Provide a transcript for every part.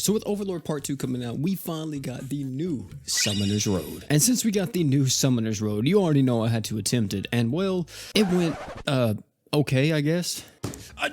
So with Overlord Part 2 coming out, we finally got the new Summoner's Road. And since we got the new Summoner's Road, you already know I had to attempt it. And well, it went, okay, I guess.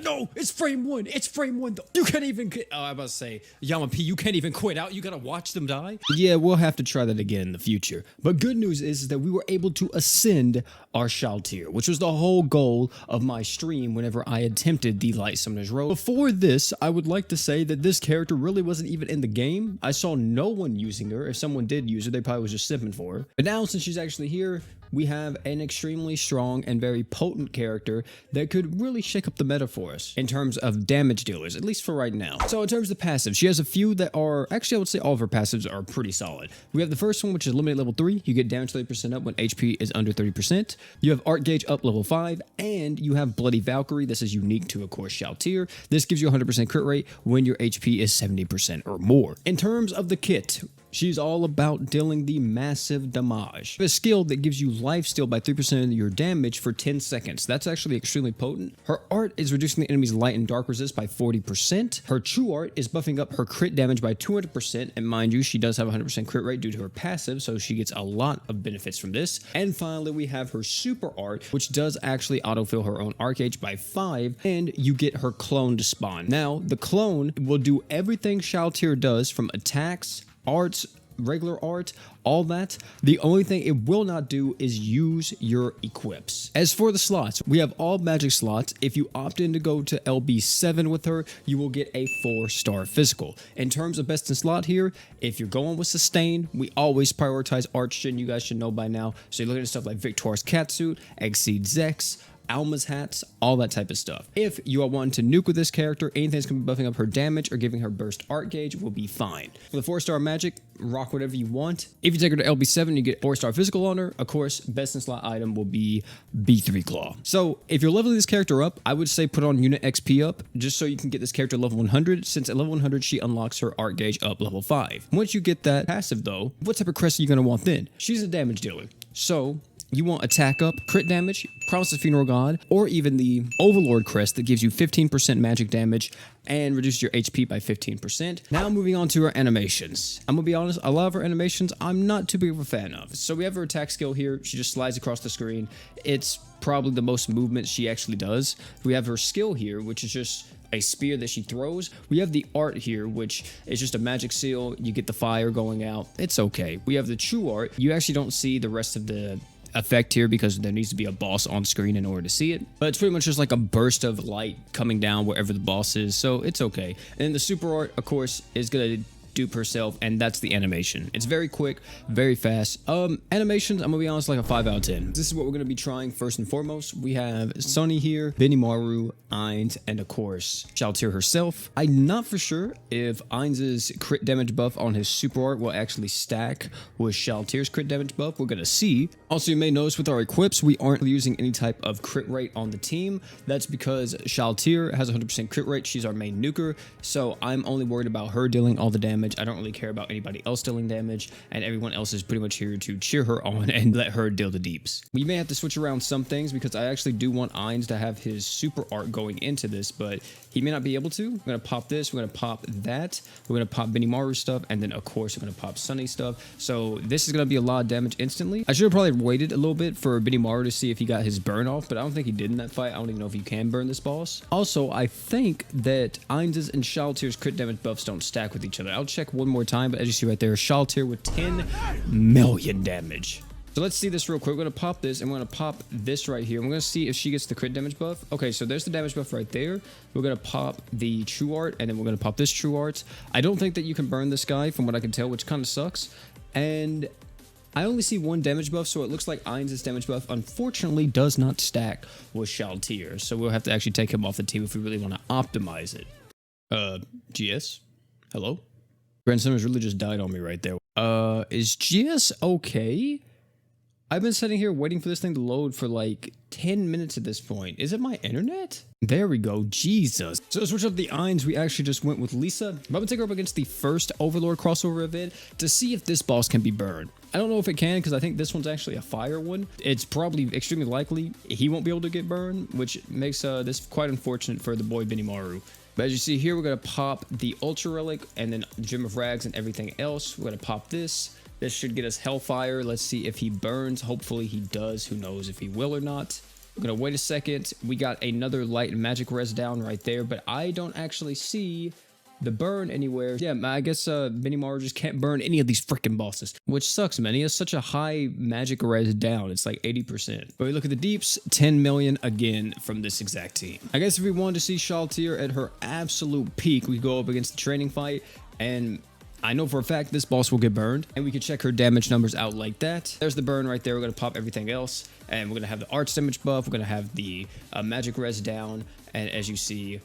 No, it's frame one. It's frame one. Though. You can't even quit. Oh, I was about to say, Yama P, you can't even quit out. You gotta watch them die. Yeah, we'll have to try that again in the future. But good news is that we were able to ascend our Shalltear, which was the whole goal of my stream whenever I attempted the Light Summoner's Road. Before this, I would like to say that this character really wasn't even in the game. I saw no one using her. If someone did use her, they probably was just simping for her. But now, since she's actually here, we have an extremely strong and very potent character that could really shake up the meta for us in terms of damage dealers, at least for right now. So in terms of the passives, she has a few that are, actually I would say all of her passives are pretty solid. We have the first one, which is Eliminate level 3. You get damage 30% up when HP is under 30%. You have Art Gauge up level 5, and you have Bloody Valkyrie. This is unique to, of course, Shalltear. This gives you a 100% crit rate when your HP is 70% or more. In terms of the kit, she's all about dealing the massive damage. A skill that gives you lifesteal by 3% of your damage for 10 seconds. That's actually extremely potent. Her art is reducing the enemy's light and dark resist by 40%. Her true art is buffing up her crit damage by 200%. And mind you, she does have a 100% crit rate due to her passive, so she gets a lot of benefits from this. And finally, we have her super art, which does actually autofill her own arc gauge by 5, and you get her clone to spawn. Now, the clone will do everything Shalltear does from attacks, arts, regular art, all that. The only thing it will not do is use your equips. As for the slots, we have all magic slots. If you opt in to go to LB7 with her, you will get a 4-star physical. In terms of best in slot here, if you're going with sustain, we always prioritize Archgen. You guys should know by now. So you're looking at stuff like Victor's Catsuit, Exceed Zex, Alma's hats, all that type of stuff. If you are wanting to nuke with this character, anything that's going to be buffing up her damage or giving her burst art gauge will be fine. For the 4-star magic, rock whatever you want. If you take her to LB7, you get 4-star physical on her. Of course, best in slot item will be B3 Claw. So if you're leveling this character up, I would say put on unit XP up just so you can get this character level 100. Since at level 100, she unlocks her art gauge up level 5. Once you get that passive though, what type of crest are you going to want then? She's a damage dealer. So you want attack up, crit damage, Promise of Funeral God, or even the Overlord crest that gives you 15% magic damage and reduces your HP by 15%. Now moving on to her animations. I'm gonna be honest, a lot of her animations I'm not too big of a fan of. So we have her attack skill here. She just slides across the screen. It's probably the most movement she actually does. We have her skill here, which is just a spear that she throws. We have the art here, which is just a magic seal. You get the fire going out. It's okay. We have the true art. You actually don't see the rest of the effect here because there needs to be a boss on screen in order to see it, but it's pretty much just like a burst of light coming down wherever the boss is, so it's okay. And then the super art, of course, is gonna dupe herself, and that's the animation. It's very quick, very fast. Animations, I'm gonna be honest, like a 5 out of 10. This is what we're gonna be trying first and foremost. We have Sunny here, Benimaru, Ainz, and of course Shalltear herself. I'm not for sure if Ainz's crit damage buff on his super art will actually stack with Shalltear's crit damage buff. We're gonna see. Also, you may notice with our equips, we aren't using any type of crit rate on the team. That's because Shalltear has 100% crit rate. She's our main nuker, so I'm only worried about her dealing all the damage. I don't really care about anybody else dealing damage, and everyone else is pretty much here to cheer her on and let her deal the deeps. We may have to switch around some things because I actually do want Ainz to have his super art going into this, but he may not be able to. We're going to pop this, we're going to pop that, we're going to pop Benimaru stuff, and then of course we're going to pop Sunny stuff. So this is going to be a lot of damage instantly. I should have probably waited a little bit for Benimaru to see if he got his burn off, but I don't think he did in that fight. I don't even know if you can burn this boss. Also, I think that Ainz's and Shalltear's crit damage buffs don't stack with each other. I'll check one more time, but as you see right there, Shalltear with 10 million damage. So let's see this real quick. We're going to pop this, and we're going to pop this right here. I'm going to see if she gets the crit damage buff. Okay, so there's the damage buff right there. We're going to pop the true art, and then we're going to pop this true art. I don't think that you can burn this guy from what I can tell, which kind of sucks. And I only see one damage buff, so it looks like Ainz's damage buff unfortunately does not stack with Shalltear. So we'll have to actually take him off the team if we really want to optimize it. GS? Hello? Grand Simmons really just died on me right there. Is GS okay? I've been sitting here waiting for this thing to load for like 10 minutes at this point. Is it my internet? There we go. Jesus. So to switch up the Ainz, we actually just went with Lisa. I'm going to take her up against the first Overlord crossover event to see if this boss can be burned. I don't know if it can because I think this one's actually a fire one. It's probably extremely likely he won't be able to get burned, which makes this quite unfortunate for the boy Benimaru. But as you see here, we're going to pop the Ultra Relic and then Gem of Rags and everything else. We're going to pop this. This should get us Hellfire. Let's see if he burns. Hopefully he does. Who knows if he will or not. We're going to wait a second. We got another light magic res down right there, but I don't actually see the burn anywhere. Yeah, I guess Minimaru just can't burn any of these freaking bosses, which sucks, man. He has such a high magic res down. It's like 80%. But we look at the deeps, 10 million again from this exact team. I guess if we wanted to see Shalltear at her absolute peak, we go up against the training fight, and I know for a fact this boss will get burned, and we can check her damage numbers out like that. There's the burn right there. We're going to pop everything else, and we're going to have the arch damage buff. We're going to have the magic res down, and as you see,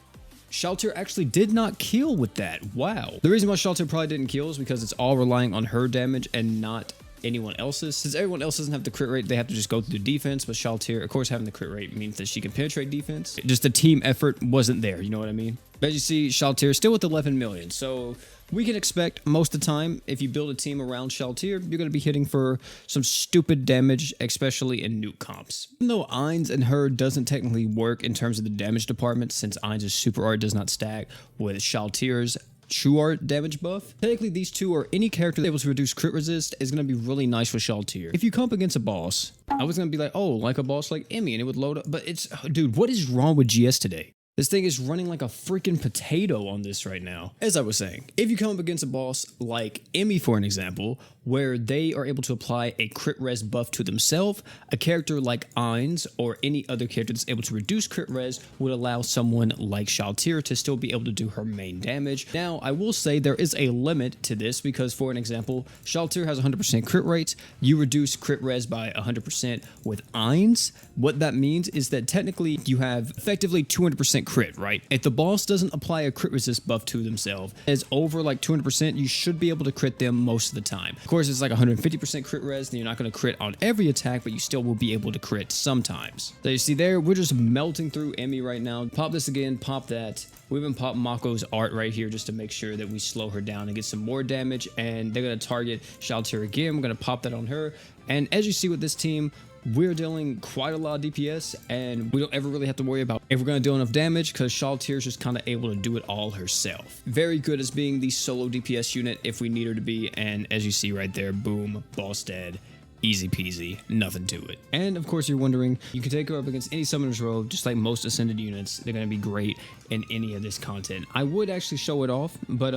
Shalltear actually did not kill with that. Wow. The reason why Shalltear probably didn't kill is because it's all relying on her damage and not anyone else's. Since everyone else doesn't have the crit rate, they have to just go through the defense. But Shalltear, of course, having the crit rate means that she can penetrate defense. Just the team effort wasn't there. You know what I mean? But as you see, Shalltear is still with 11 million. So we can expect most of the time, if you build a team around Shalltear, you're going to be hitting for some stupid damage, especially in nuke comps. Even though Ainz and her doesn't technically work in terms of the damage department, since Ainz's super art does not stack with Shalltear's true art damage buff. Technically, these two or any character able to reduce crit resist is going to be really nice with Shalltear. If you comp against a boss, I was going to be like, oh, like a boss like Emmy, and it would load up. But it's, dude, what is wrong with GS today? This thing is running like a freaking potato on this right now. As I was saying, if you come up against a boss like Emmy, for an example, where they are able to apply a crit res buff to themselves, a character like Ainz or any other character that's able to reduce crit res would allow someone like Shalltear to still be able to do her main damage. Now, I will say there is a limit to this because, for an example, Shalltear has 100% crit rate. You reduce crit res by 100% with Ainz. What that means is that technically you have effectively 200% crit, right? If the boss doesn't apply a crit resist buff to themselves, as over like 200%, you should be able to crit them most of the time. Of course, it's like 150% crit res, then you're not going to crit on every attack, but you still will be able to crit sometimes. So you see there, we're just melting through Emmy right now. Pop this again, pop that. We even pop Mako's art right here just to make sure that we slow her down and get some more damage, and they're going to target Shalltear again. We're going to pop that on her, and as you see with this team, we're dealing quite a lot of DPS, and we don't ever really have to worry about if we're going to deal enough damage because Shalltear's just kind of able to do it all herself. Very good as being the solo DPS unit if we need her to be, and as you see right there, boom, boss dead. Easy peasy, nothing to it. And of course you're wondering, you can take her up against any Summoner's Road, just like most Ascended units. They're going to be great in any of this content. I would actually show it off, but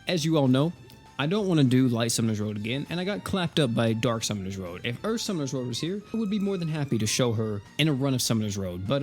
as you all know, I don't want to do Light Summoner's Road again, and I got clapped up by Dark Summoner's Road. If Earth Summoner's Road was here, I would be more than happy to show her in a run of Summoner's Road. But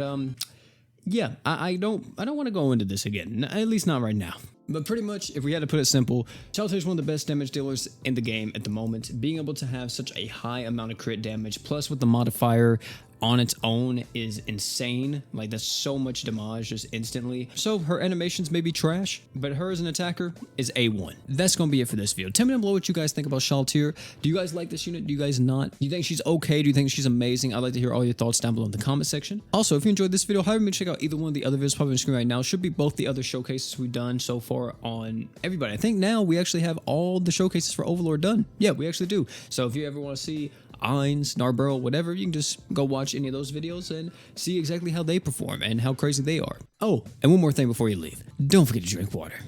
yeah, I don't want to go into this again, at least not right now. But pretty much, if we had to put it simple, Shalltear is one of the best damage dealers in the game at the moment. Being able to have such a high amount of crit damage, plus with the modifier on its own, is insane. Like, that's so much damage just instantly. So her animations may be trash, but her as an attacker is A1. That's gonna be it for this video. Tell me down below what you guys think about Shalltear. Do you guys like this unit? Do you guys not? Do you think she's okay? Do you think she's amazing? I'd like to hear all your thoughts down below in the comment section. Also, if you enjoyed this video, however, check out either one of the other videos popping on the screen right now. Should be both the other showcases we've done so far on everybody. I think now we actually have all the showcases for Overlord done. Yeah, we actually do. So if you ever want to see Ainz, Narborough, whatever, you can just go watch any of those videos and see exactly how they perform and how crazy they are. Oh, and one more thing before you leave. Don't forget to drink water.